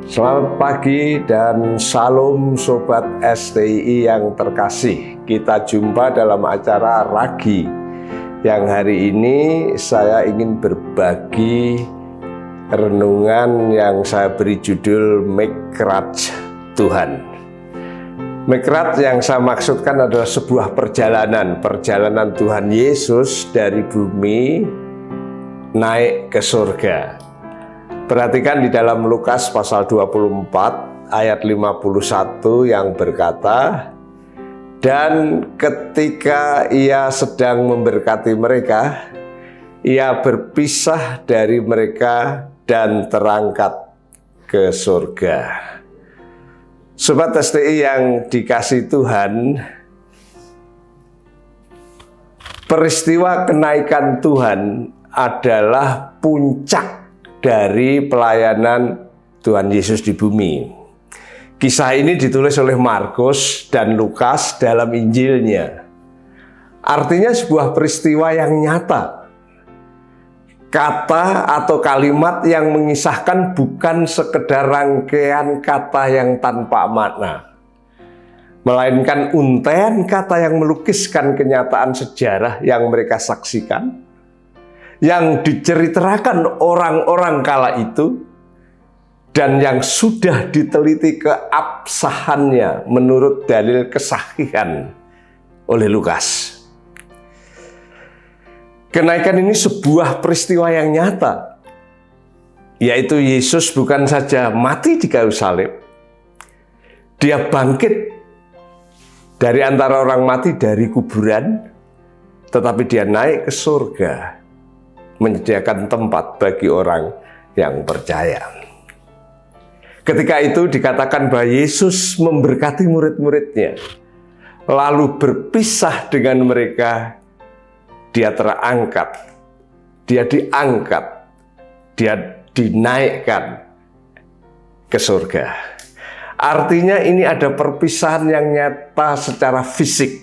Selamat pagi dan salam Sobat STI yang terkasih. Kita jumpa dalam acara Ragi yang hari ini saya ingin berbagi renungan yang saya beri judul Mikrat Tuhan. Mikrat yang saya maksudkan adalah sebuah perjalanan Tuhan Yesus dari bumi naik ke surga. Perhatikan di dalam Lukas pasal 24 ayat 51 yang berkata, "Dan ketika ia sedang memberkati mereka, ia berpisah dari mereka dan terangkat ke surga." Sobat STI yang dikasihi Tuhan, peristiwa kenaikan Tuhan adalah puncak dari pelayanan Tuhan Yesus di bumi. Kisah ini ditulis oleh Markus dan Lukas dalam Injilnya. Artinya sebuah peristiwa yang nyata. Kata atau kalimat yang mengisahkan bukan sekedar rangkaian kata yang tanpa makna, melainkan untaian kata yang melukiskan kenyataan sejarah yang mereka saksikan, yang diceritakan orang-orang kala itu, dan yang sudah diteliti keabsahannya menurut dalil kesahihan oleh Lukas. Kenaikan ini sebuah peristiwa yang nyata, yaitu Yesus bukan saja mati di kayu salib, dia bangkit dari antara orang mati dari kuburan, tetapi dia naik ke surga, menyediakan tempat bagi orang yang percaya. Ketika itu dikatakan bahwa Yesus memberkati murid-muridnya, lalu berpisah dengan mereka. Dia terangkat, dia diangkat, dia dinaikkan ke surga. Artinya ini ada perpisahan yang nyata secara fisik.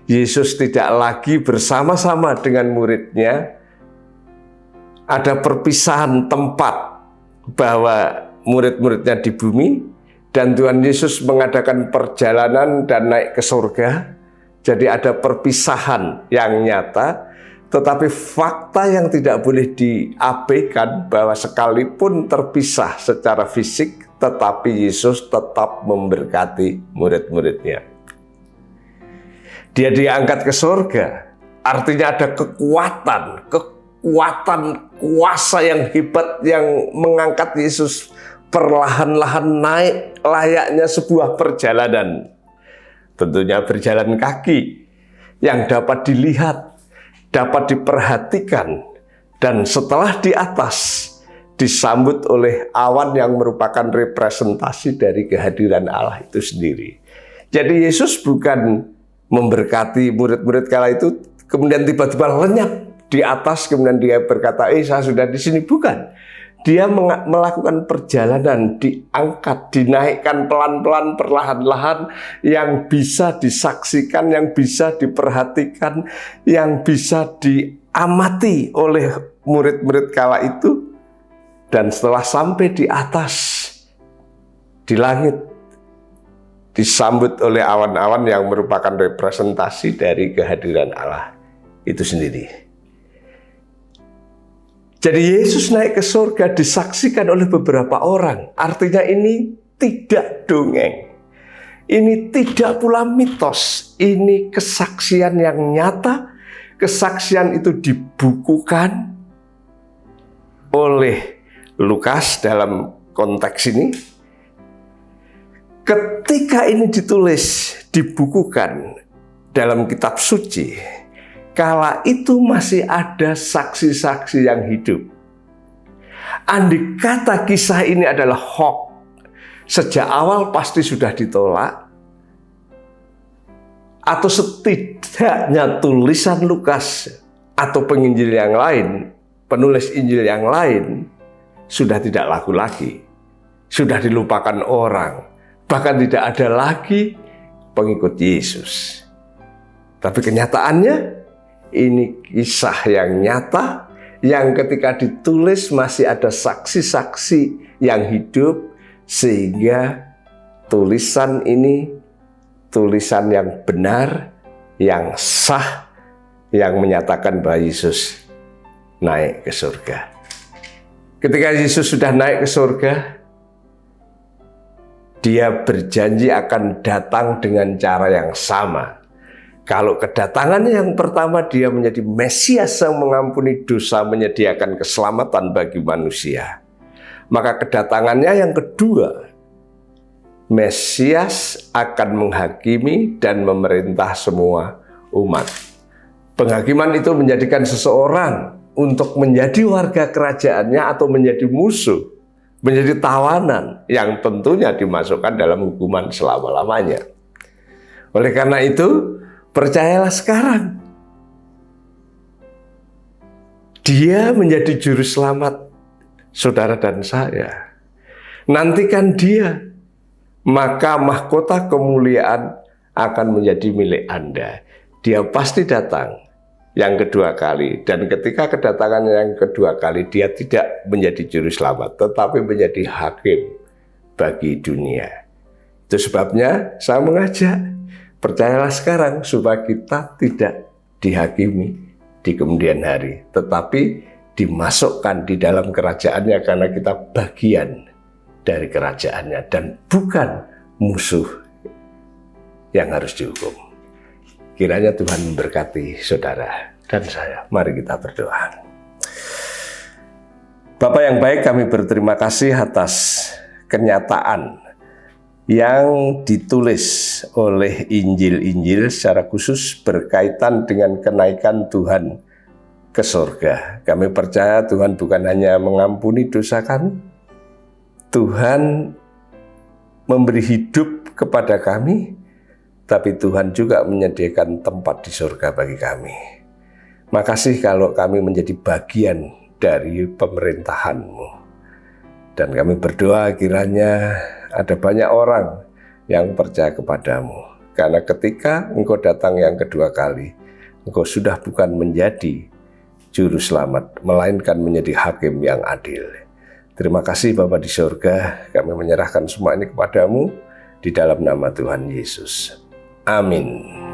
Yesus tidak lagi bersama-sama dengan muridnya. Ada perpisahan tempat bahwa murid-muridnya di bumi dan Tuhan Yesus mengadakan perjalanan dan naik ke surga. Jadi ada perpisahan yang nyata, tetapi fakta yang tidak boleh diabaikan bahwa sekalipun terpisah secara fisik, tetapi Yesus tetap memberkati murid-muridnya. Dia diangkat ke surga, artinya ada kekuatan kuasa yang hebat yang mengangkat Yesus perlahan-lahan naik layaknya sebuah perjalanan. Tentunya berjalan kaki yang dapat dilihat, dapat diperhatikan, dan setelah di atas disambut oleh awan yang merupakan representasi dari kehadiran Allah itu sendiri. Jadi Yesus bukan memberkati murid-murid kala itu kemudian tiba-tiba lenyap di atas, kemudian dia berkata, saya sudah di sini. Bukan. Dia melakukan perjalanan, diangkat, dinaikkan pelan-pelan, perlahan-lahan, yang bisa disaksikan, yang bisa diperhatikan, yang bisa diamati oleh murid-murid kala itu. Dan setelah sampai di atas, di langit, disambut oleh awan-awan yang merupakan representasi dari kehadiran Allah itu sendiri. Jadi Yesus naik ke surga disaksikan oleh beberapa orang. Artinya ini tidak dongeng. Ini tidak pula mitos. Ini kesaksian yang nyata. Kesaksian itu dibukukan oleh Lukas dalam konteks ini. Ketika ini ditulis, dibukukan dalam kitab suci, kala itu masih ada saksi-saksi yang hidup. Andai kata kisah ini adalah hoax, sejak awal pasti sudah ditolak. Atau setidaknya tulisan Lukas atau penginjil yang lain, penulis Injil yang lain, sudah tidak laku lagi. Sudah dilupakan orang. Bahkan tidak ada lagi pengikut Yesus. Tapi kenyataannya, ini kisah yang nyata, yang ketika ditulis masih ada saksi-saksi yang hidup, sehingga tulisan ini tulisan yang benar, yang sah, yang menyatakan bahwa Yesus naik ke surga. Ketika Yesus sudah naik ke surga, Dia berjanji akan datang dengan cara yang sama. Kalau kedatangannya yang pertama, Dia menjadi Mesias yang mengampuni dosa, menyediakan keselamatan bagi manusia. Maka kedatangannya yang kedua, Mesias akan menghakimi dan memerintah semua umat. Penghakiman itu menjadikan seseorang untuk menjadi warga kerajaannya atau menjadi musuh, menjadi tawanan yang tentunya dimasukkan dalam hukuman selama-lamanya. Oleh karena itu, percayalah sekarang, Dia menjadi juru selamat saudara dan saya. Nantikan Dia, maka mahkota kemuliaan akan menjadi milik Anda. Dia pasti datang yang kedua kali, dan ketika kedatangannya yang kedua kali, Dia tidak menjadi juru selamat, tetapi menjadi hakim bagi dunia. Itu sebabnya saya mengajak, percayalah sekarang supaya kita tidak dihakimi di kemudian hari, tetapi dimasukkan di dalam kerajaannya karena kita bagian dari kerajaannya dan bukan musuh yang harus dihukum. Kiranya Tuhan memberkati saudara dan saya. Mari kita berdoa. Bapa yang baik, kami berterima kasih atas kenyataan yang ditulis oleh Injil-Injil secara khusus berkaitan dengan kenaikan Tuhan ke surga. Kami percaya Tuhan bukan hanya mengampuni dosa kami, Tuhan memberi hidup kepada kami, tapi Tuhan juga menyediakan tempat di surga bagi kami. Makasih kalau kami menjadi bagian dari pemerintahan-Mu. Dan kami berdoa kiranya ada banyak orang yang percaya kepada-Mu. Karena ketika Engkau datang yang kedua kali, Engkau sudah bukan menjadi juru selamat, melainkan menjadi hakim yang adil. Terima kasih Bapa di surga, kami menyerahkan semua ini kepada-Mu di dalam nama Tuhan Yesus. Amin.